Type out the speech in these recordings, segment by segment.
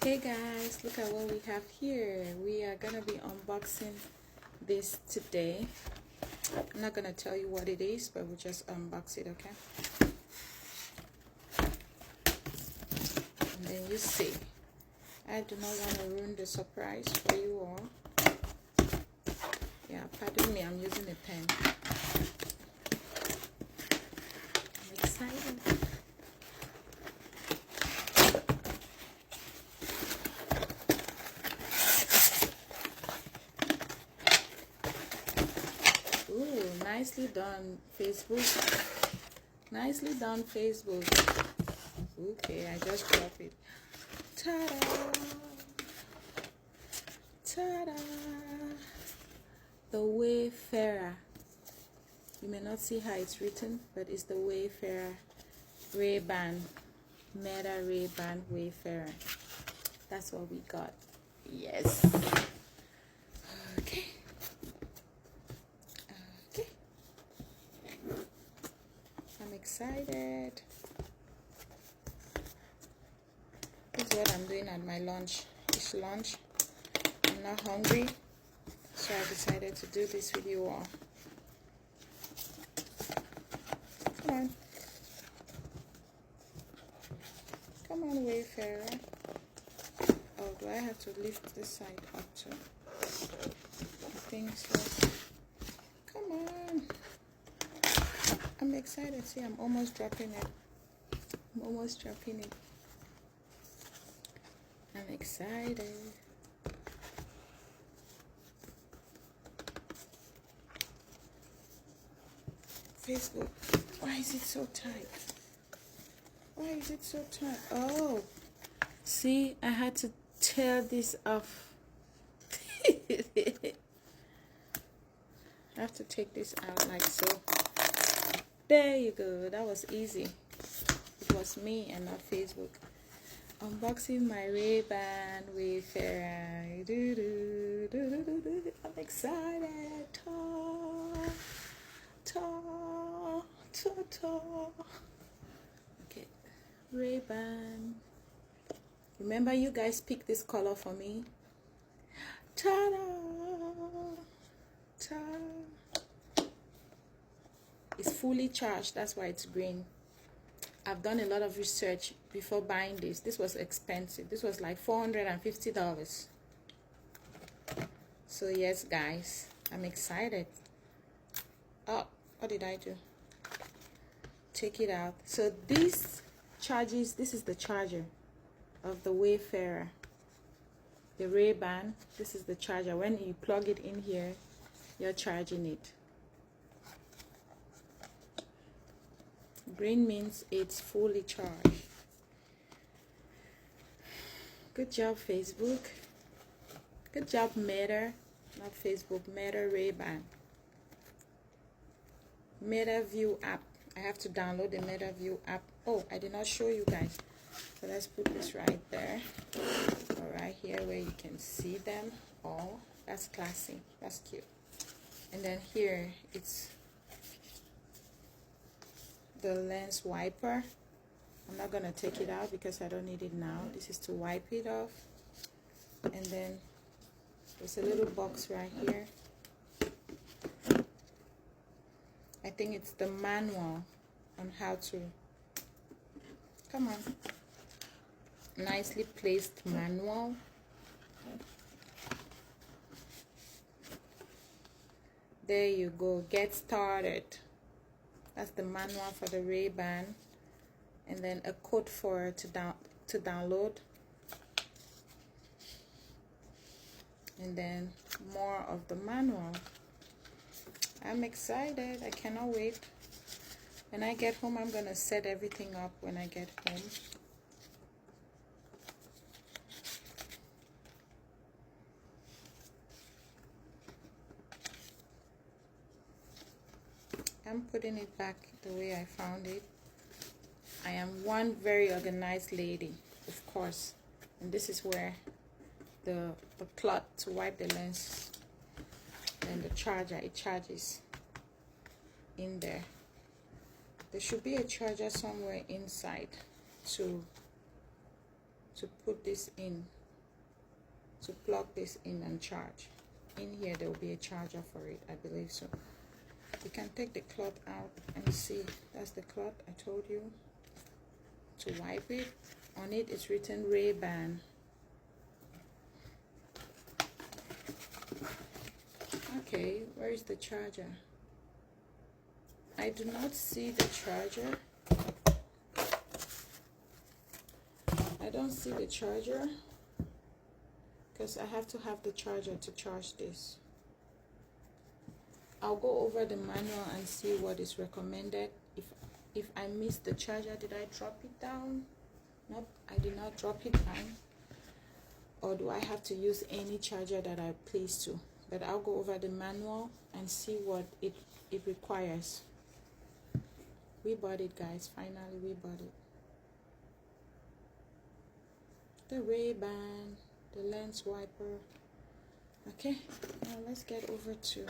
Hey guys, look at what we have here. We are gonna be unboxing this today. I'm not gonna tell you what it is, but we'll just unbox it, okay? And then you see. I do not want to ruin the surprise for you all. Yeah, pardon me, I'm using a pen. I'm excited. Ooh, nicely done, Facebook. Nicely done, Facebook. Okay, I just dropped it. Ta-da! Ta-da! The Wayfarer. You may not see how it's written, but it's the Wayfarer Ray-Ban. Meta Ray-Ban Wayfarer. That's what we got. Yes. Okay. Okay. I'm excited. This is what I'm doing at my lunch. It's lunch. I'm not hungry, so I decided to do this with you all. Come on. Come on, Wayfarer. Oh, do I have to lift this side up too? I think so. Come on. I'm excited. See, I'm almost dropping it. I'm almost dropping it. I'm excited. Facebook, why is it so tight? Why is it so tight? Oh, see, I had to tear this off. I have to take this out like so. There you go. That was easy. It was me and not Facebook. Unboxing my Ray-Ban Wayfarer. I'm excited. Okay, Ray-Ban. Remember, you guys picked this color for me. Ta-da! Ta-da! It's fully charged. That's why it's green. I've done a lot of research before buying this. This was expensive. This was like $450. So yes, guys, I'm excited. Oh, what did I do? Take it out. So this charges, this is the charger of the Wayfarer. The Ray-Ban, this is the charger. When you plug it in here, you're charging it. Green means it's fully charged. Good job, Facebook. Good job, Meta. Not Facebook, Meta Ray-Ban. Meta View app. I have to download the Meta View app. Oh, I did not show you guys. So let's put this right there. Or right here where you can see them all. That's classy. That's cute. And then here, it's the lens wiper. I'm not gonna take it out because I don't need it now. This is to wipe it off. And then there's a little box right here. I think it's the manual on how to, come on, nicely placed manual. There you go, get started. That's the manual for the Ray-Ban, and then a code for to download, and then more of the manual. I'm excited. I cannot wait. When I get home, I'm gonna set everything up when I get home. I'm putting it back the way I found it. I am one very organized lady, of course. And this is where the cloth to wipe the lens and the charger, it charges in there. There should be a charger somewhere inside to to put this in, to plug this in and charge. In here there will be a charger for it, I believe so. You can take the cloth out and see. That's the cloth I told you to wipe it. On it it's written Ray-Ban. Okay, where is the charger? I do not see the charger. I don't see the charger because I have to have the charger to charge this. I'll go over the manual and see what is recommended. If I missed the charger, did I drop it down? Nope, I did not drop it down. Or do I have to use any charger that I please to? But I'll go over the manual and see what it requires. We bought it, guys. Finally, we bought it. The Ray-Ban, the lens wiper. Okay, now let's get over to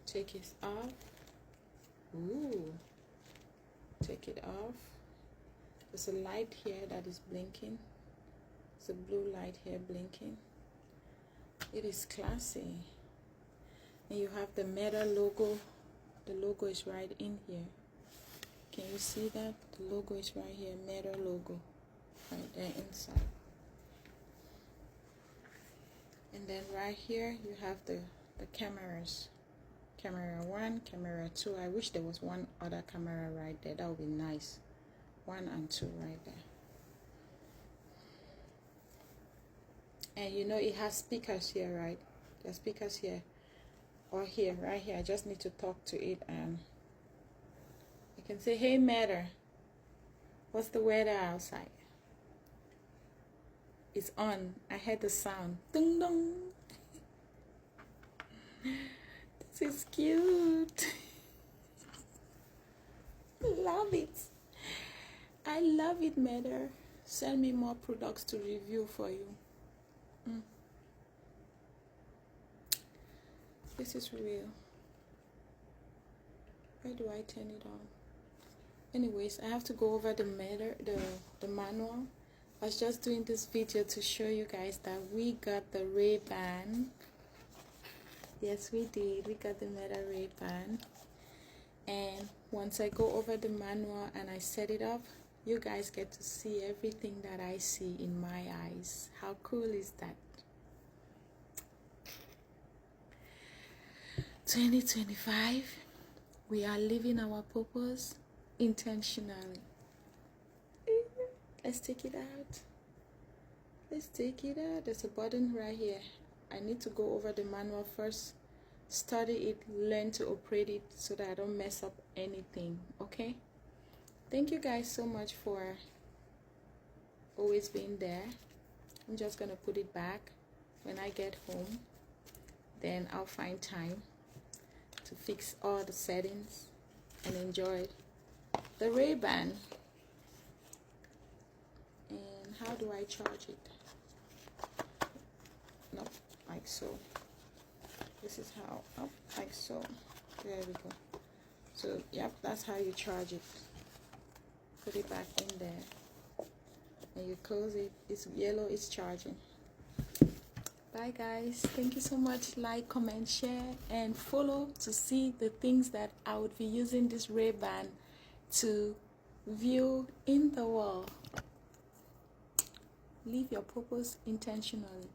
take it off. Ooh, take it off. There's a light here that is blinking. It's a blue light here blinking. It is classy. And you have the Meta logo. The logo is right in here. Can you see that? The logo is right here. Meta logo. Right there inside. And then right here you have the cameras. Camera 1, camera 2. I wish there was one other camera right there. That would be nice. 1 and 2 right there. And you know it has speakers here, right? There's speakers here. Or here, right here. I just need to talk to it and I can say, hey Meta, what's the weather outside? It's on. I heard the sound. Ding dong. This is cute. Love it. I love it, Meta. Send me more products to review for you. This is real. Where do I turn it on? Anyways, I have to go over the manual. I was just doing this video to show you guys that we got the Ray-Ban. Yes, we did. We got the Meta Ray-Ban. And once I go over the manual and I set it up, you guys get to see everything that I see in my eyes. How cool is that? 2025, we are living our purpose intentionally. Let's take it out. Let's take it out. There's a button right here. I need to go over the manual first, study it, learn to operate it so that I don't mess up anything. Okay? Thank you guys so much for always being there. I'm just gonna put it back when I get home. Then I'll find time to fix all the settings and enjoy the Ray-Ban. And how do I charge it? Nope, like so. This is how, oh, like so. There we go. So, yep, that's how you charge it. Put it back in there. And you close it. It's yellow, it's charging. Bye guys. Thank you so much. Like, comment, share, and follow to see the things that I would be using this Ray-Ban to view in the world. Live your purpose intentionally.